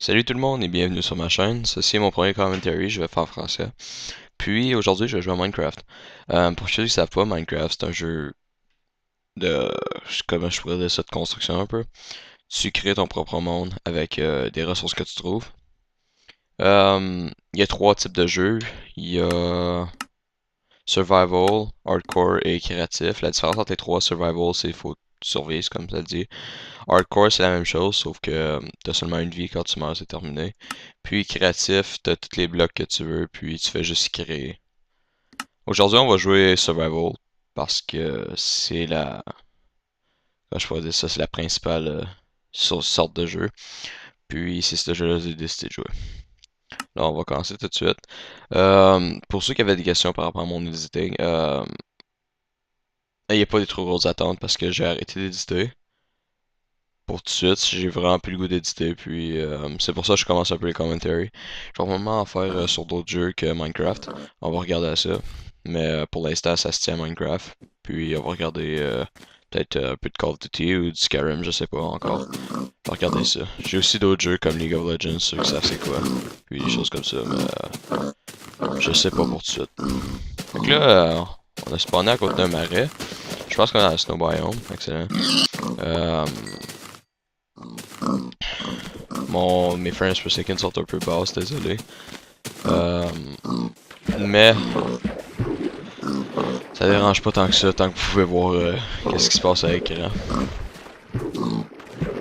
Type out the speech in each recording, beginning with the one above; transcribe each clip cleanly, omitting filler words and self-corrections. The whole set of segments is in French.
Salut tout le monde et bienvenue sur ma chaîne. Ceci est mon premier commentary, je vais faire en français. Puis aujourd'hui, je vais jouer à Minecraft. Pour ceux qui ne savent pas, Minecraft, c'est un jeu de, comment je pourrais dire ça, de construction un peu. Tu crées ton propre monde avec des ressources que tu trouves. Il y a trois types de jeux. Il y a Survival, Hardcore et Créatif. La différence entre les trois, Survival, c'est qu'il faut survivre, comme ça le dit. Hardcore, c'est la même chose, sauf que t'as seulement une vie quand tu meurs, c'est terminé. Puis créatif, t'as tous les blocs que tu veux, puis tu fais juste créer. Aujourd'hui, on va jouer Survival, parce que c'est la... comment je pourrais dire ça, c'est la principale sorte de jeu. Puis c'est ce jeu-là que j'ai décidé de jouer. Là, on va commencer tout de suite. Pour ceux qui avaient des questions par rapport à mon editing, il n'y a pas des trop grosses attentes parce que j'ai arrêté d'éditer. Pour tout de suite, j'ai vraiment plus le goût d'éditer, puis c'est pour ça que je commence un peu les commentaries. Je vais probablement en faire sur d'autres jeux que Minecraft. On va regarder ça. Mais pour l'instant, ça se tient à Minecraft. Puis on va regarder peut-être un peu de Call of Duty ou du Skyrim, je sais pas encore. On va regarder ça. J'ai aussi d'autres jeux comme League of Legends, ceux qui savent c'est quoi. Puis des choses comme ça, mais je sais pas pour tout de suite. Donc là, on a spawné à côté d'un marais. Je pense qu'on a un snow biome, excellent. Euh, mes frames per second sont un peu basses, désolé. Euh, mais ça dérange pas tant que ça, tant que vous pouvez voir qu'est-ce qui se passe à l'écran.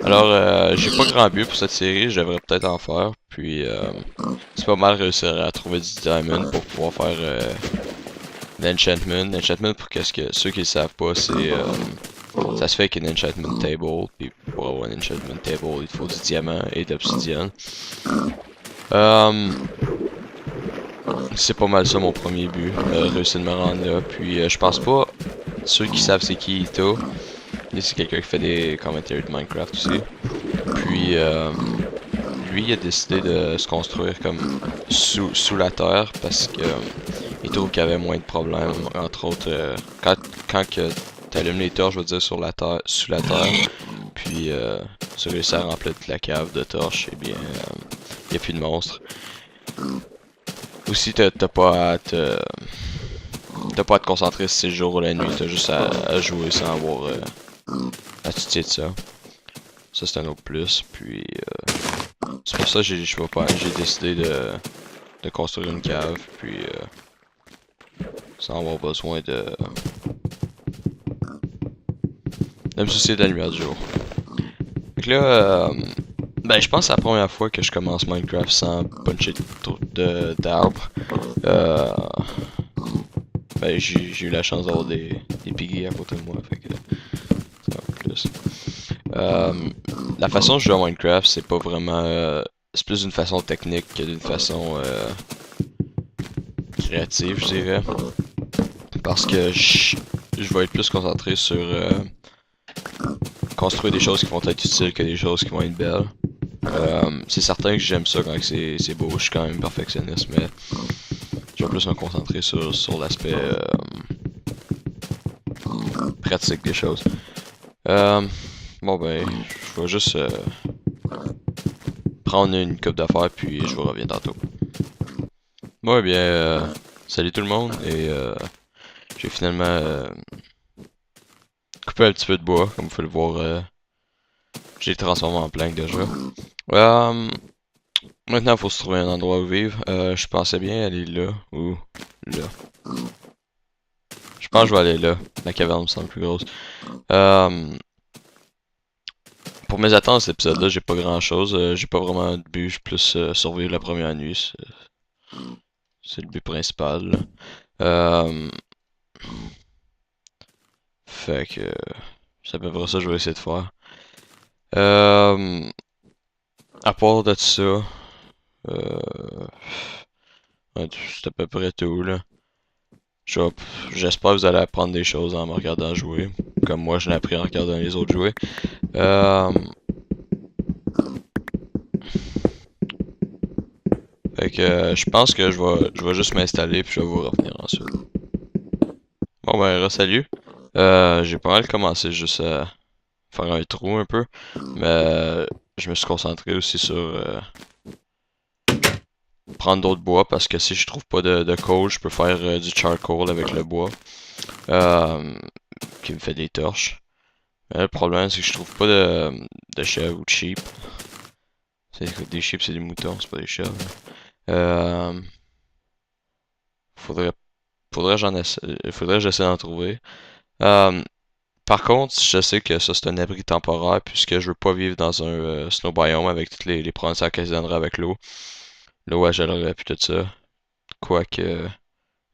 Alors, j'ai pas grand but pour cette série, je devrais peut-être en faire. Puis, c'est pas mal réussir à trouver du diamond pour pouvoir faire l'enchantment. L'enchantment, pour qu'est-ce que ceux qui le savent pas, c'est ça se fait avec une enchantment table. Puis, pour avoir une enchantment table, il faut du diamant et de l'obsidienne. C'est pas mal ça mon premier but, réussir de me rendre là. Puis je pense pas, ceux qui savent c'est qui Ito, c'est quelqu'un qui fait des commentaires de Minecraft aussi. Puis lui il a décidé de se construire comme sous la terre parce que il trouve qu'il y avait moins de problèmes. Entre autres, quand que t'allumes les torches, je veux dire sur la terre, sous la terre, puis tu réussis à remplir toute la cave de torches, et bien il n'y a plus de monstres. Aussi, t'as pas à te concentrer si c'est le jour ou la nuit, t'as juste à jouer sans avoir à te de ça. Ça c'est un autre plus, puis c'est pour ça que j'ai décidé de construire une cave, puis sans avoir besoin de me soucier de la lumière du jour. Donc là, ben je pense que c'est la première fois que je commence Minecraft sans puncher d'arbres. Ben, j'ai eu la chance d'avoir des piggies à côté de moi, fait que ça va plus. La façon dont je joue à Minecraft, c'est pas vraiment. C'est plus d'une façon technique que d'une façon créative, je dirais. Parce que je vais être plus concentré sur construire des choses qui vont être utiles que des choses qui vont être belles. C'est certain que j'aime ça quand c'est beau, je suis quand même perfectionniste, mais je vais plus me concentrer sur l'aspect pratique des choses. Bon ben, je vais juste prendre une coupe d'affaires puis je vous reviens tantôt. Bon eh bien, salut tout le monde et j'ai finalement coupé un petit peu de bois, comme vous pouvez le voir, j'ai transformé en plank déjà. Maintenant il faut se trouver un endroit où vivre. Je pensais bien aller là ou là. Je pense que je vais aller là, la caverne me semble plus grosse. Pour mes attentes, cet épisode-là, j'ai pas grand-chose. J'ai pas vraiment de but. Je suis plus survivre la première nuit. C'est le but principal. Là. Euh, fait que c'est à peu près ça que je vais essayer de faire. Euh, à part de ça, ouais, c'est à peu près tout là. J'espère que vous allez apprendre des choses en me regardant jouer. Comme moi, je l'ai appris en regardant les autres jouer. Euh, fait que je pense que je vais juste m'installer puis je vais vous revenir ensuite. Bon ben, salut. J'ai pas mal commencé juste à faire un trou un peu, mais je me suis concentré aussi sur prendre d'autres bois parce que si je trouve pas de coal, je peux faire du charcoal avec le bois qui me fait des torches. Mais le problème, c'est que je trouve pas de chèvres ou de sheep. Des sheep, c'est des moutons, c'est pas des chèvres. Euh, faudrait, faudrait que j'essaie d'en trouver. Euh, Par contre, je sais que ça c'est un abri temporaire puisque je veux pas vivre dans un snow biome avec toutes les problèmes que ça occasionnerait avec l'eau. L'eau elle gèlerait puis tout ça. Quoique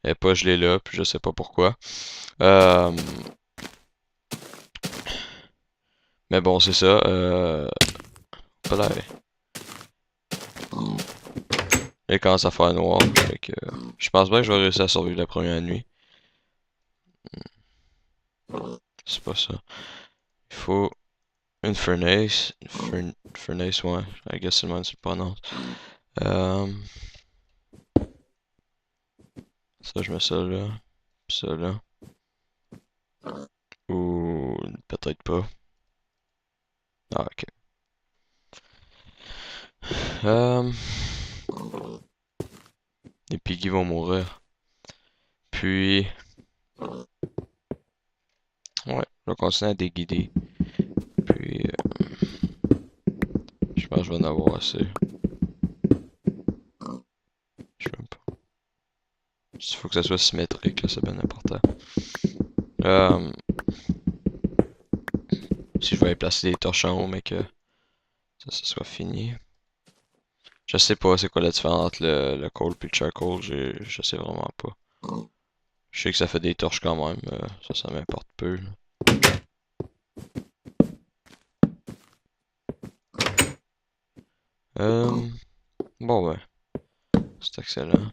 elle est pas gelée là, puis je sais pas pourquoi. Euh, mais bon, c'est ça. Voilà. Il commence à faire noir. Fait que, je pense bien que je vais réussir à survivre la première nuit. C'est pas ça. Il faut une furnace. Furnace, ouais. I guess c'est le même que tu le prononces. Euh, Ça, je mets ça là. Ça là. Ou peut-être pas. Ah, ok. Euh, les piggy vont mourir. Puis, ouais, je vais continuer à déguider. Puis, je pense que je vais en avoir assez. Je sais même pas. Il faut que ça soit symétrique, là, c'est bien important. Euh, Si je vais aller placer des torches en haut, mais que ça soit fini. Je sais pas c'est quoi la différence entre le coal et le charcoal, je sais vraiment pas. Je sais que ça fait des torches quand même, ça m'importe peu. Euh, bon ouais, c'est excellent.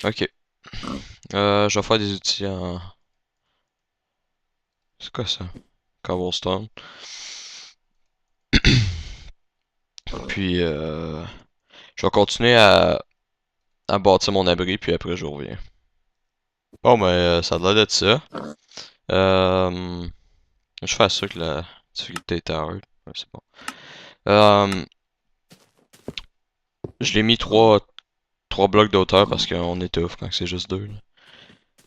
Ok, je vais faire des outils en... C'est quoi ça? Cobblestone. Puis je vais continuer à bâtir mon abri, puis après je reviens. Bon ben, ça a l'air d'être ça. Euh, je fais ça que la difficulté est hard. Ouais, c'est bon. Euh, je l'ai mis trois blocs d'auteur parce qu'on étouffe quand c'est juste deux.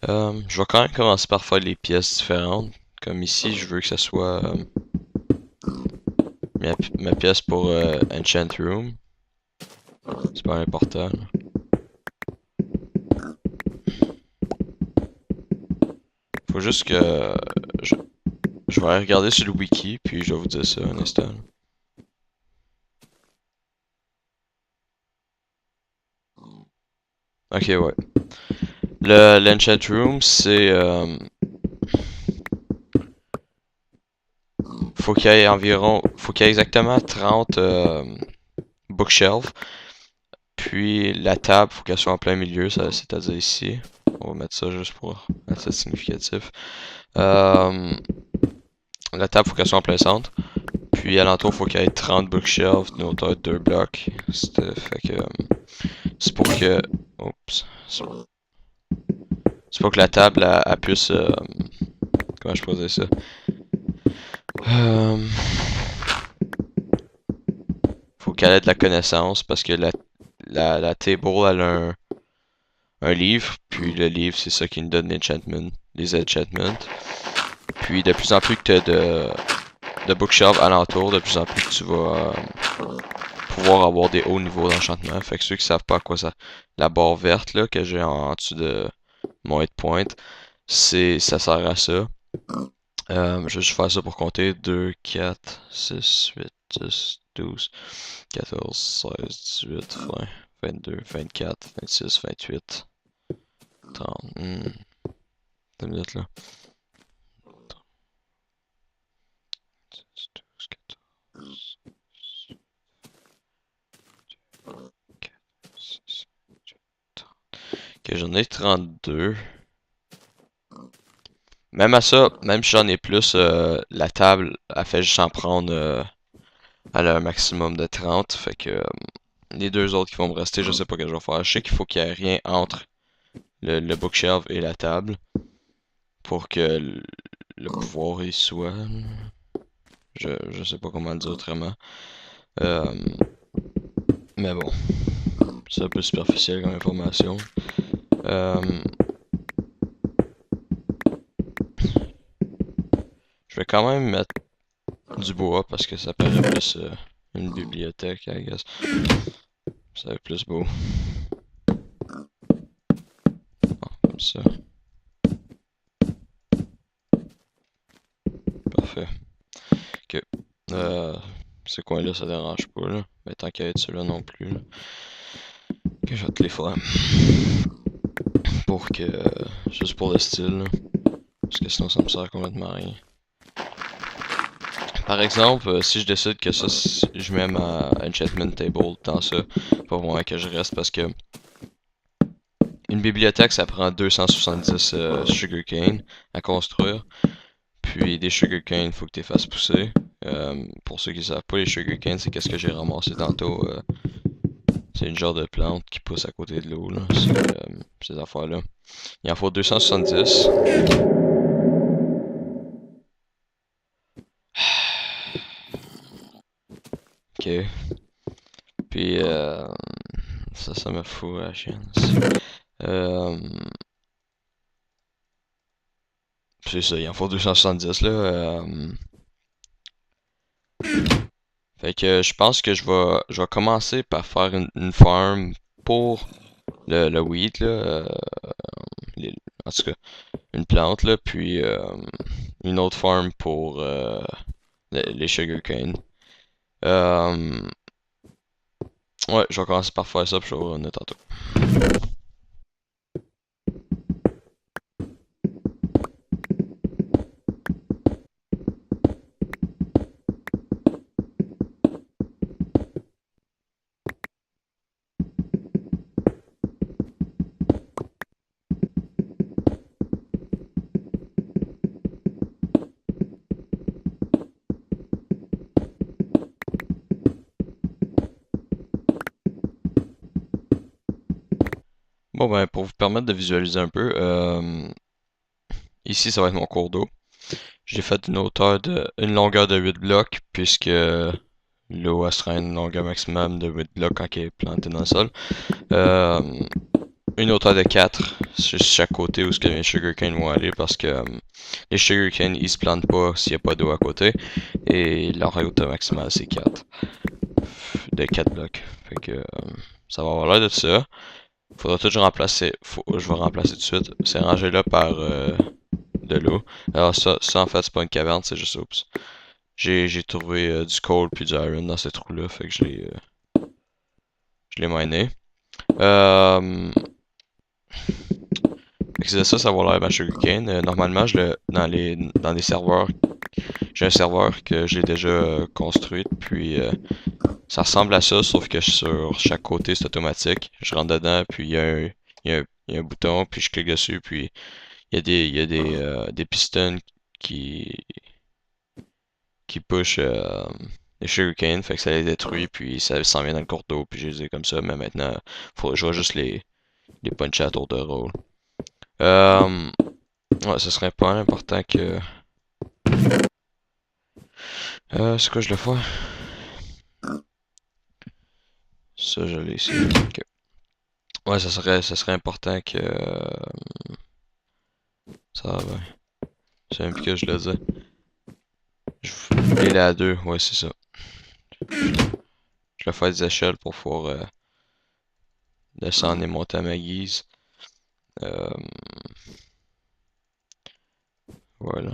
Je vais quand même commencer par faire les pièces différentes. Comme ici, je veux que ça soit ma pièce pour Enchant Room. C'est pas important. Faut juste que je, je vais aller regarder sur le wiki, puis je vais vous dire ça un instant. Ok, ouais. L'Enchant Room, c'est... faut qu'il y ait exactement 30 bookshelves. Puis la table, faut qu'elle soit en plein milieu, c'est-à-dire ici. On va mettre ça juste pour être significatif. Euh, la table, faut qu'elle soit en plein centre. Puis alentour, faut qu'il y ait 30 bookshelves d'une hauteur de 2 blocs. Fait que c'est pour que. Oups. C'est pour que la table elle puisse. Comment je peux dire ça? Euh, Faut qu'elle ait de la connaissance parce que la table elle a un livre, puis le livre c'est ça qui nous donne les enchantments. Puis de plus en plus que tu as de bookshelves alentour, de plus en plus que tu vas pouvoir avoir des hauts niveaux d'enchantement. Fait que ceux qui savent pas à quoi ça. La barre verte là que j'ai en dessous de mon hit point, ça sert à ça. Je vais juste faire ça pour compter 2, 4, 6, 8, 10, 12, 14, 16, 18, 20, 22, 24, 26, 28, 30. 2 minutes là. 10, 12, 14, 4, 6, 8, 30. Ok, j'en ai 32. Même à ça, même si j'en ai plus, la table, elle fait juste en prendre elle a un maximum de 30. Fait que les deux autres qui vont me rester, je sais pas ce que je vais faire. Je sais qu'il faut qu'il y ait rien entre le bookshelf et la table pour que le pouvoir y soit. Je sais pas comment le dire autrement. Euh, Mais bon, c'est un peu superficiel comme information. Je vais quand même mettre du bois parce que ça paraît plus une bibliothèque, I guess. Ça va être plus beau. Comme ça. Parfait. Ok. Ces coins-là, ça dérange pas, là. Mais tant qu'à être ceux-là non plus, là. Que je vais te les faire. Pour que. Juste pour le style, là. Parce que sinon, ça me sert complètement à rien. Par exemple, si je décide que ça, je mets ma enchantment table dans ça, pour moi que je reste parce que une bibliothèque, ça prend 270 sugarcane à construire. Puis des sugarcane, il faut que tu les fasses pousser. Pour ceux qui ne savent pas, les sugarcane, c'est qu'est-ce que j'ai ramassé tantôt. C'est une genre de plante qui pousse à côté de l'eau, là. Ces affaires-là. Il en faut 270. Ok. Puis ça me fout à la chienne. Euh, c'est ça, il en faut 270 là. Fait que je pense que je vais commencer par faire une farm pour le weed là. Les- en tout cas, une plante là, puis une autre farm pour les sugarcane. Euh, ouais, je vais commencer par faire ça, puis je vais revenir tantôt. Bon ben, pour vous permettre de visualiser un peu, ici ça va être mon cours d'eau. J'ai fait une longueur de 8 blocs, puisque l'eau elle sera une longueur maximum de 8 blocs quand elle est plantée dans le sol. Euh, une hauteur de 4 sur chaque côté où ce que les sugarcane vont aller, parce que les sugarcane ils se plantent pas s'il n'y a pas d'eau à côté, et leur hauteur maximale c'est 4 de 4 blocs. Fait que ça va avoir l'air de ça. Faudra tout que je remplacer. Je vais remplacer tout de suite. C'est rangé là par de l'eau. Alors ça en fait c'est pas une caverne, c'est juste oups. J'ai trouvé du coal puis du iron dans ces trous-là, fait que je l'ai miné. Euh, fait que c'est ça, ça va l'air ma sugarcane. Normalement, dans les serveurs, j'ai un serveur que j'ai déjà construit, puis ça ressemble à ça, sauf que sur chaque côté c'est automatique. Je rentre dedans, puis il y a un bouton, puis je clique dessus, puis il y a des pistons qui, qui push les sugarcane, fait que ça les détruit, puis ça s'en vient dans le cours d'eau, puis je les ai comme ça, mais maintenant, je vais juste les puncher à tour de rôle. Ouais, ce serait pas important que... c'est quoi je le fais? Ça, je l'ai ici. Ok. Ouais, ça serait important que... ça va bien. C'est même plus que je le dis. Il est à deux, ouais, c'est ça. Je vais faire des échelles pour pouvoir descendre et monter à ma guise. Euh, voilà.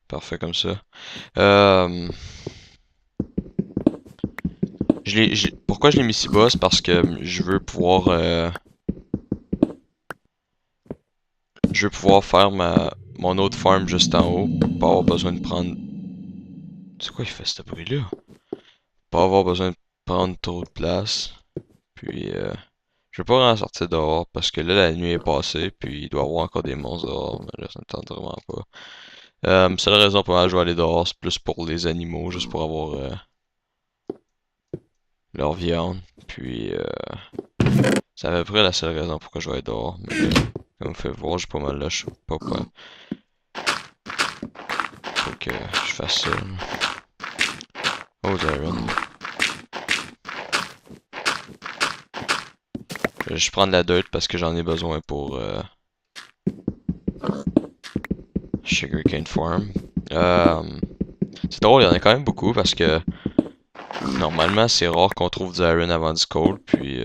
Parfait comme ça. Euh, pourquoi je l'ai mis si bas? C'est parce que je veux pouvoir faire mon autre farm juste en haut. Pas avoir besoin de prendre. C'est quoi il fait ce bruit-là? Pas avoir besoin de prendre trop de place. Puis je vais pas vraiment sortir dehors parce que là la nuit est passée. Puis il doit y avoir encore des monstres dehors. Mais là ça me tente vraiment pas. C'est la raison pour laquelle je vais aller dehors. C'est plus pour les animaux, juste pour avoir leur viande. Puis c'est à peu près la seule raison pourquoi je vais être dehors. Mais comme vous faites voir, j'ai pas mal là. Je sais pas quoi. Faut que je fasse ça. Oh, Iron. Je vais juste prendre la dirt parce que j'en ai besoin pour Sugarcane Farm. C'est drôle, il y en a quand même beaucoup parce que normalement c'est rare qu'on trouve du iron avant du coal, puis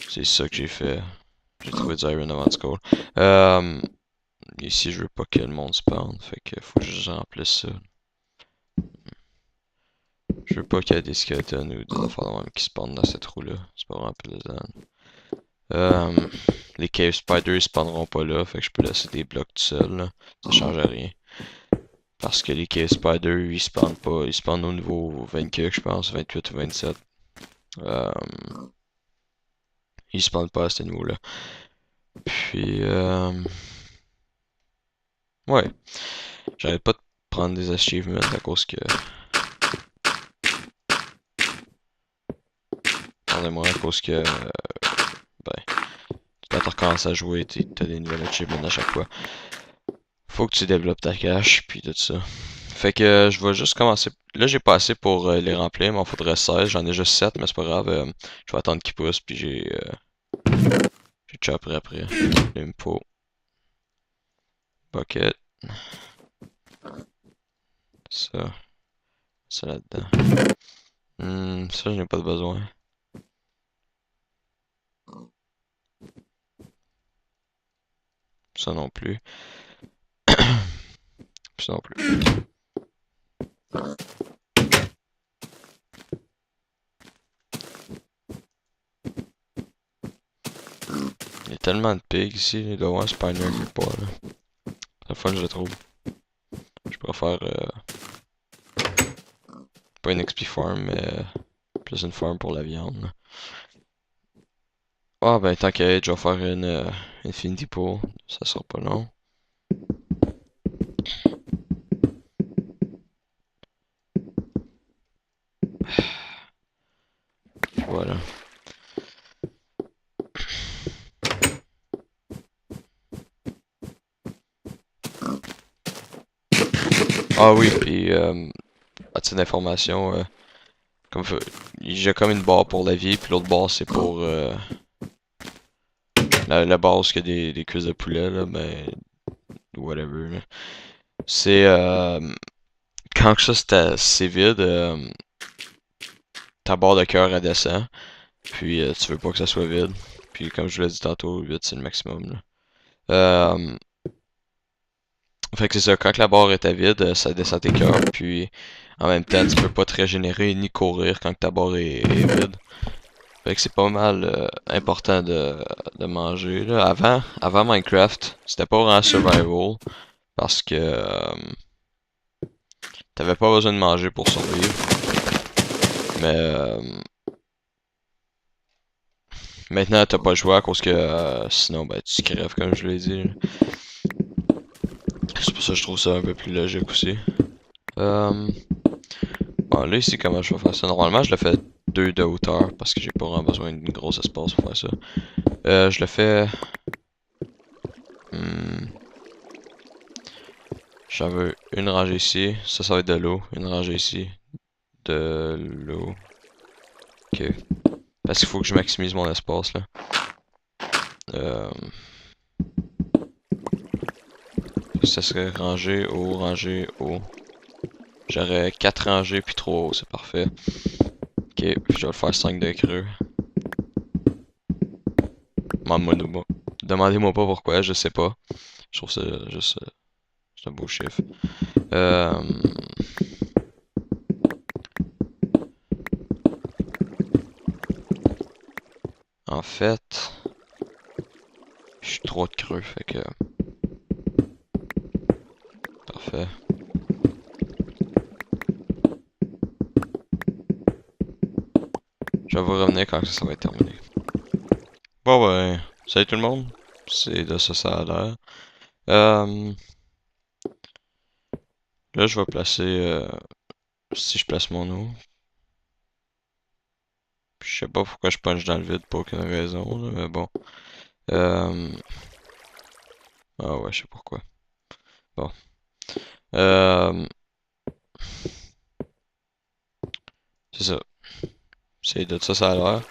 c'est ça que j'ai fait. J'ai trouvé du iron avant du coal. Ici je veux pas que le monde spawn, fait que faut que je remplisse ça. Je veux pas qu'il y ait des skeletons ou des affaires de même qui spawnent dans cette roue-là. C'est pas vraiment plaisant. Les cave spiders ils spawneront pas là, fait que je peux laisser des blocs tout seul, là. Ça change rien. Parce que les cave spiders ils spawnent pas. Ils spawnent au niveau 24, je pense, 28 ou 27. Euh, ils spawnent pas à ce niveau-là. Puis, ouais. J'arrête pas de prendre des achievements à cause que. Pardonnez-moi, à cause que. Ben, quand tu recommences à jouer, t'as des nouvelles achievements à chaque fois. Faut que tu développes ta cache, puis tout ça. Fait que je vais juste commencer. Là, j'ai pas assez pour les remplir, mais il faudrait 16. J'en ai juste 7, mais c'est pas grave. Je vais attendre qu'ils poussent, puis j'ai chopper après. Il me faut bucket. Ça. Ça là-dedans. Ça, je n'ai pas de besoin. Ça non plus. Ça non plus. Il y a tellement de pigs ici. Il doit y avoir un spawner quelque part, là. C'est la fois que je le trouve. Je préfère pas une XP farm, mais plus une farm pour la viande, là. Ah ben tant qu'à être, je vais faire une Infinity Pool. Ça sera pas long. Voilà. Ah oui, puis à titre d'information, comme j'ai comme une barre pour la vie, puis l'autre barre c'est pour la base que des cuisses de poulet, là, mais whatever, là. C'est quand ça c'est vide, ta barre de cœur elle descend, puis tu veux pas que ça soit vide. Puis comme je vous l'ai dit tantôt, 8 c'est le maximum, là. Euh, Fait que c'est ça, quand la barre est à vide, ça descend tes cœurs, puis en même temps, tu peux pas te régénérer ni courir quand ta barre est vide. Fait que c'est pas mal important de manger. Là. Avant Minecraft, c'était pas vraiment survival, parce que t'avais pas besoin de manger pour survivre. Mais maintenant, t'as pas le choix à cause que sinon, ben, tu crèves, comme je l'ai dit. C'est pour ça que je trouve ça un peu plus logique aussi. Bon, là, ici, comment je vais faire ça? Normalement, je le fais 2 de hauteur parce que j'ai pas vraiment besoin d'une grosse espace pour faire ça. Je le fais. Hmm, J'en veux une rangée ici. Ça va être de l'eau. Une rangée ici. De l'eau. Ok. Parce qu'il faut que je maximise mon espace là. Euh, Ça serait rangée, haut, rangée, haut. J'aurais 4 rangées puis 3 hauts, c'est parfait. Ok, puis je vais le faire 5 de creux. Demandez-moi pas pourquoi, je sais pas. Je trouve ça juste c'est un beau chiffre. Euh, En fait, je suis trop de creux, fait que parfait. Je vais vous revenir quand ça va être terminé. Bon ben, salut tout le monde. C'est de ça ça a l'air. Euh, Là je vais placer si je place mon eau. Je sais pas pourquoi je punch dans le vide pour aucune raison, là, mais bon. Euh, Ah ouais, je sais pourquoi. Bon. Euh, C'est de ça a l'air.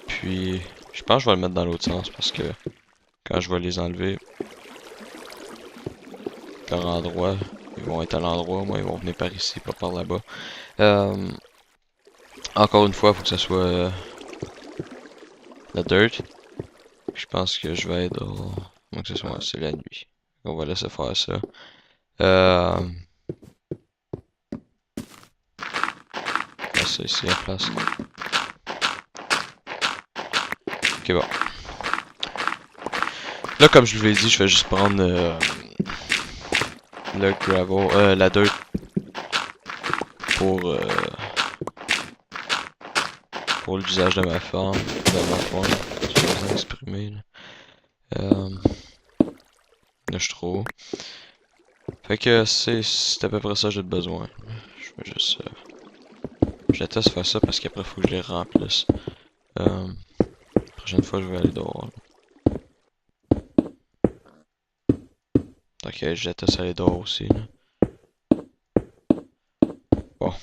Puis, je pense que je vais le mettre dans l'autre sens parce que quand je vais les enlever, leur endroit, ils vont être à l'endroit, moi ils vont venir par ici, pas par là-bas. Encore une fois, il faut que ça soit la dirt. Je pense que je vais être donc c'est la nuit. On va laisser faire ça. Ça ici à place. Ok, bon. Là, comme je vous l'ai dit, je vais juste prendre le gravel, la dirt pour l'usage de ma farm, je vais vous exprimer. Là, je suis trop haut. Fait que c'est à peu près ça que j'ai besoin. Je vais juste... je déteste faire ça parce qu'après, faut que je les remplisse. Prochaine fois, je vais aller dehors. Ok, je déteste aller dehors aussi. Là. Bon.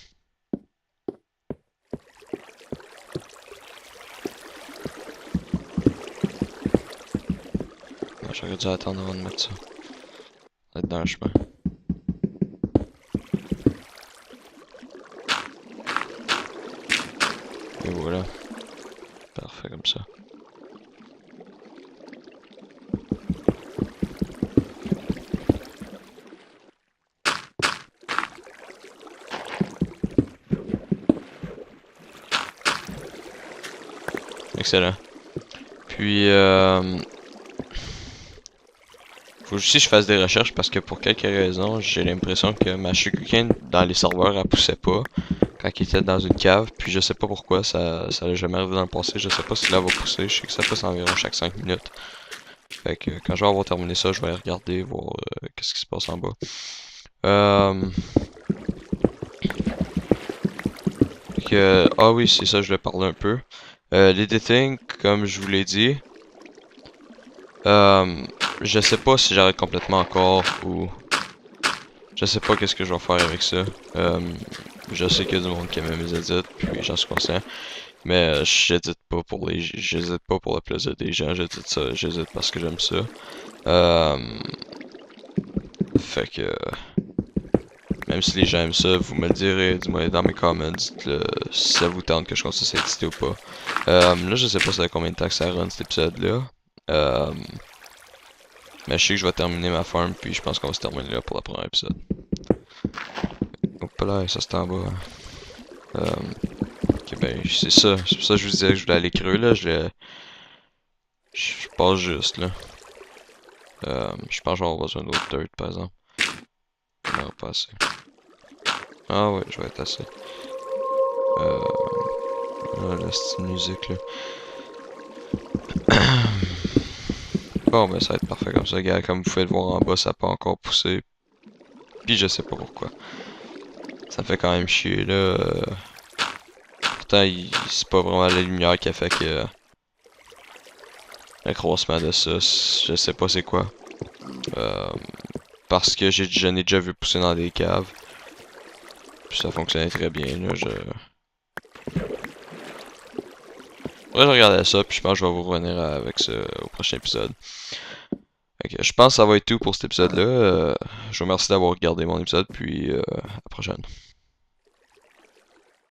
J'aurais dû attendre avant de mettre ça. Être dans le chemin. Et voilà. Parfait comme ça. Excellent. Puis, faut aussi que je fasse des recherches parce que pour quelques raisons, j'ai l'impression que ma sugarcane dans les serveurs, elle poussait pas quand il était dans une cave. Puis je sais pas pourquoi, ça allait jamais arrivé dans le passé. Je sais pas si là va pousser. Je sais que ça pousse environ chaque 5 minutes. Fait que quand je vais avoir terminé ça, je vais aller regarder, voir qu'est-ce qui se passe en bas. Ah oui, c'est ça, je vais parler un peu. L'editing, comme je vous l'ai dit, je sais pas si j'arrête complètement encore ou je sais pas qu'est-ce que je vais faire avec ça. Je sais qu'il y a du monde qui aime mes edits, puis j'en suis conscient. Mais j'édite pas pour j'édite pas pour le plaisir des gens, j'édite parce que j'aime ça. Fait que même si les gens aiment ça, vous me le direz, dis-moi dans mes comments, dites-le si ça vous tente que je continue à éditer ou pas. Là, je sais pas ça combien de temps que ça run cet épisode-là. Mais je sais que je vais terminer ma farm, puis je pense qu'on va se terminer là pour le premier épisode. Hop là, ça c'est en bas. Ok, ben c'est ça. C'est pour ça que je vous disais que je voulais aller creux là. Je passe juste là. Je pense que je vais avoir besoin d'autres dirt par exemple. On va pas assez. Ah ouais, je vais être assez. Là, c'est une musique là. Bon, ben ça va être parfait comme ça, gars. Comme vous pouvez le voir en bas, ça n'a pas encore poussé. Puis je sais pas pourquoi. Ça me fait quand même chier là. Pourtant, c'est pas vraiment la lumière qui a fait que l'accroissement de ça, je sais pas c'est quoi. Parce que je n'ai déjà vu pousser dans des caves. Puis ça fonctionnait très bien là. Ouais, je regardais ça, puis je pense que je vais vous revenir avec ça au prochain épisode. Ok, je pense que ça va être tout pour cet épisode-là. Je vous remercie d'avoir regardé mon épisode, puis à la prochaine.